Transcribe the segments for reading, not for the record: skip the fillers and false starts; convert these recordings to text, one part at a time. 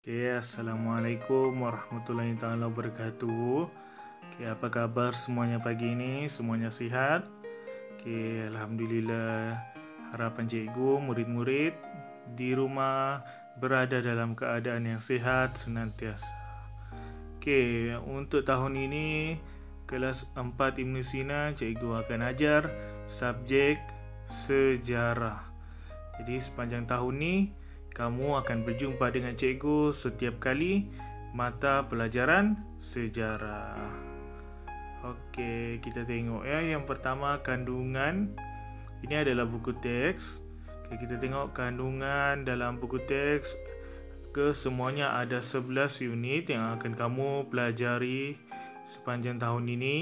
Assalamualaikum warahmatullahi taala wabarakatuh. Apa kabar semuanya pagi ini? Semuanya sihat? Alhamdulillah. Harapan cikgu, murid-murid di rumah berada dalam keadaan yang sihat senantiasa. Untuk tahun ini kelas 4 Ibnu Sina, cikgu akan ajar subjek sejarah. Jadi sepanjang tahun ni kamu akan berjumpa dengan cikgu setiap kali mata pelajaran sejarah. Kita tengok ya. Yang pertama, kandungan. Ini adalah buku teks. Kita tengok kandungan dalam buku teks. Kesemuanya ada 11 unit yang akan kamu pelajari sepanjang tahun ini.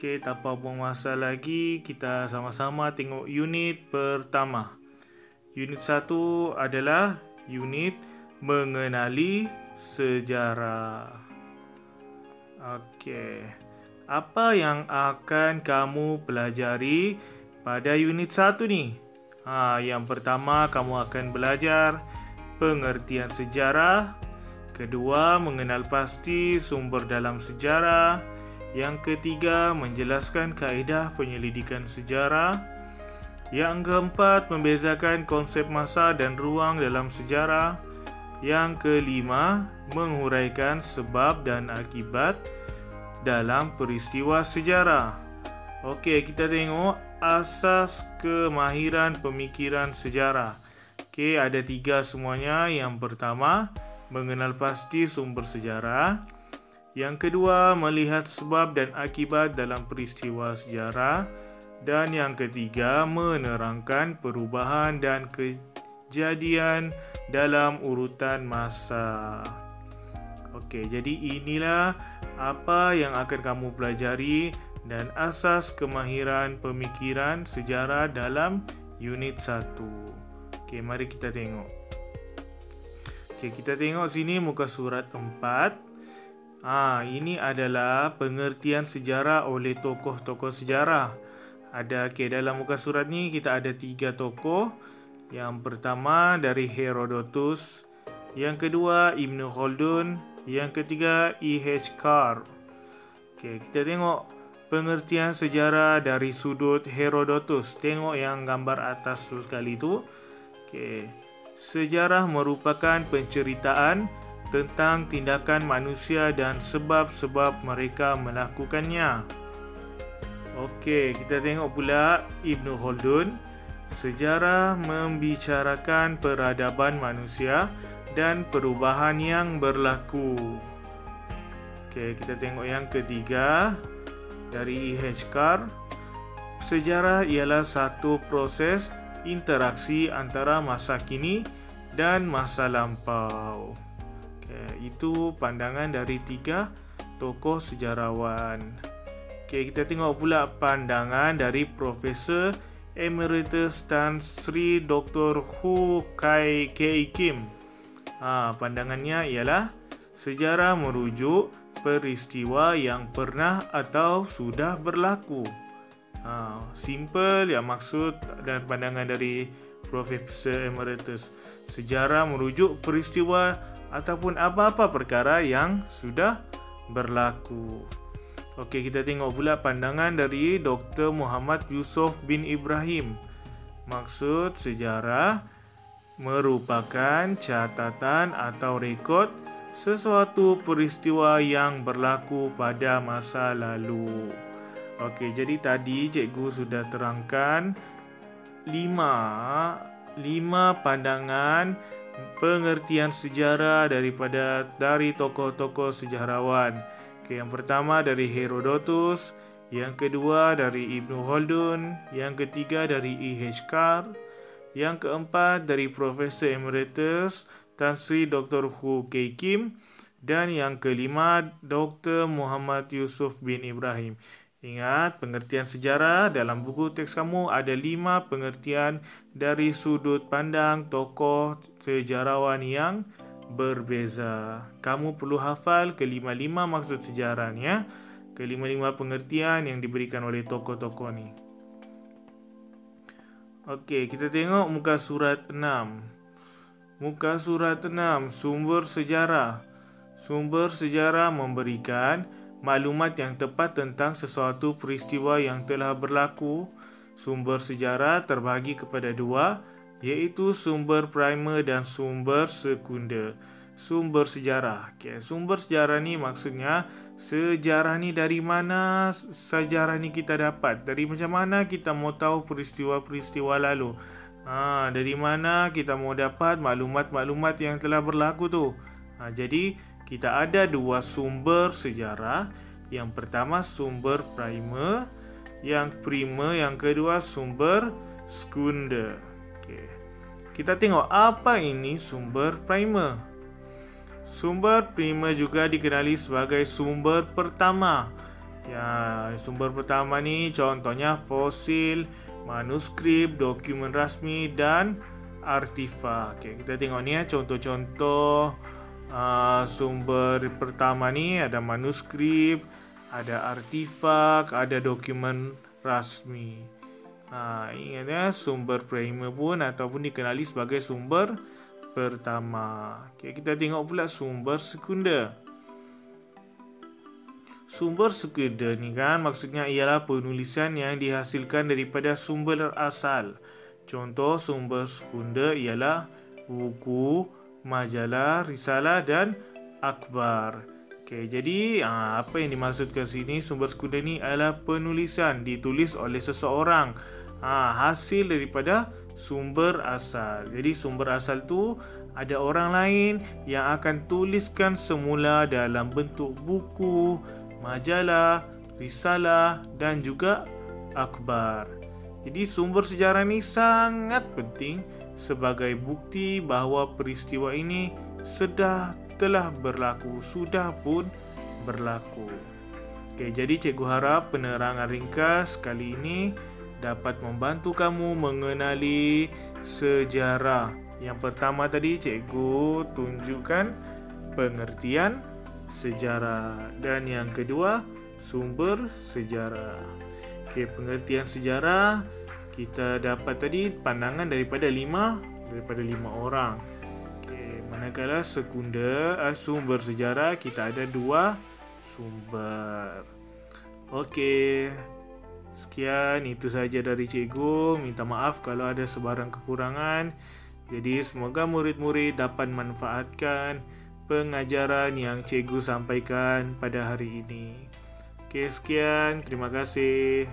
Tanpa buang masa lagi, kita sama-sama tengok unit pertama. Unit 1 adalah unit mengenali sejarah. Apa yang akan kamu pelajari pada unit 1 ni? Yang pertama, kamu akan belajar pengertian sejarah. Kedua, mengenal pasti sumber dalam sejarah. Yang ketiga, menjelaskan kaedah penyelidikan sejarah. Yang keempat, membezakan konsep masa dan ruang dalam sejarah. Yang kelima, menguraikan sebab dan akibat dalam peristiwa sejarah. Kita tengok asas kemahiran pemikiran sejarah. Ada 3 semuanya. Yang pertama, mengenal pasti sumber sejarah. Yang kedua, melihat sebab dan akibat dalam peristiwa sejarah. Dan yang ketiga, menerangkan perubahan dan kejadian dalam urutan masa. Jadi inilah apa yang akan kamu pelajari dan asas kemahiran pemikiran sejarah dalam unit 1. Mari kita tengok. Kita tengok sini muka surat 4. Ini adalah pengertian sejarah oleh tokoh-tokoh sejarah. Dalam muka surat ni kita ada 3 tokoh. Yang pertama dari Herodotus, yang kedua Ibnu Khaldun, yang ketiga E.H. Carr. Kita tengok pengertian sejarah dari sudut Herodotus. Tengok yang gambar atas tu sekali tu. Sejarah merupakan penceritaan tentang tindakan manusia dan sebab-sebab mereka melakukannya. Kita tengok pula Ibnu Khaldun. Sejarah membicarakan peradaban manusia dan perubahan yang berlaku. Kita tengok yang ketiga dari E.H. Carr. Sejarah ialah satu proses interaksi antara masa kini dan masa lampau. Itu pandangan dari 3 tokoh sejarawan. Kita tengok pula pandangan dari Profesor Emeritus Tan Sri Dr. Hu Kai Kim. Pandangannya ialah sejarah merujuk peristiwa yang pernah atau sudah berlaku. Simple yang maksud dan pandangan dari Profesor Emeritus. Sejarah merujuk peristiwa ataupun apa-apa perkara yang sudah berlaku. Kita tengok pula pandangan dari Dr. Muhammad Yusof bin Ibrahim. Maksud sejarah merupakan catatan atau rekod sesuatu peristiwa yang berlaku pada masa lalu. Jadi tadi cikgu sudah terangkan 5 pandangan pengertian sejarah dari tokoh-tokoh sejarawan. Yang pertama dari Herodotus, yang kedua dari Ibnu Khaldun, yang ketiga dari E.H. Carr, yang keempat dari Profesor Emeritus Tan Sri Dr. Hu Kai Kim, dan yang kelima Dr. Muhammad Yusof bin Ibrahim. Ingat, pengertian sejarah dalam buku teks kamu ada 5 pengertian dari sudut pandang tokoh sejarawan yang berbeza. Kamu perlu hafal ke-5 maksud sejarah ni ya. Ke-5 pengertian yang diberikan oleh tokoh-tokoh ni. Okey, kita tengok muka surat 6. Muka surat 6, sumber sejarah. Sumber sejarah memberikan maklumat yang tepat tentang sesuatu peristiwa yang telah berlaku. Sumber sejarah terbahagi kepada dua, iaitu sumber primer dan sumber sekunder. Sumber sejarah. Okay. Sumber sejarah ni maksudnya sejarah ni dari mana sejarah ni kita dapat. Dari macam mana kita mau tahu peristiwa-peristiwa lalu. Dari mana kita mau dapat maklumat-maklumat yang telah berlaku tu. Jadi kita ada dua sumber sejarah. Yang pertama sumber primer, yang kedua sumber sekunder. Okay. Kita tengok apa ini sumber primer. Sumber primer juga dikenali sebagai sumber pertama. Ya, sumber pertama ni contohnya fosil, manuskrip, dokumen rasmi dan artifak. Okay, kita tengok ni contoh-contoh sumber pertama ni ada manuskrip, ada artifak, ada dokumen rasmi. Ingat sumber primer pun ataupun dikenali sebagai sumber pertama. Okay, kita tengok pula sumber sekunder. Sumber sekunder ni kan maksudnya ialah penulisan yang dihasilkan daripada sumber asal. Contoh sumber sekunder ialah buku, majalah, risalah dan akhbar. Okay, jadi apa yang dimaksudkan sini sumber sekunder ni adalah penulisan ditulis oleh seseorang. Hasil daripada sumber asal. Jadi sumber asal tu ada orang lain yang akan tuliskan semula dalam bentuk buku, majalah, risalah dan juga akhbar. Jadi sumber sejarah ni sangat penting sebagai bukti bahawa peristiwa ini telah berlaku, sudah pun berlaku. Okay, jadi cikgu harap penerangan ringkas kali ini dapat membantu kamu mengenali sejarah. Yang pertama tadi cikgu tunjukkan pengertian sejarah dan yang kedua sumber sejarah. Okey, pengertian sejarah kita dapat tadi pandangan daripada lima orang. Okey, manakala sumber sejarah kita ada dua sumber. Okey. Sekian, itu saja dari cikgu. Minta maaf kalau ada sebarang kekurangan. Jadi semoga murid-murid dapat manfaatkan pengajaran yang cikgu sampaikan pada hari ini. Okey, sekian. Terima kasih.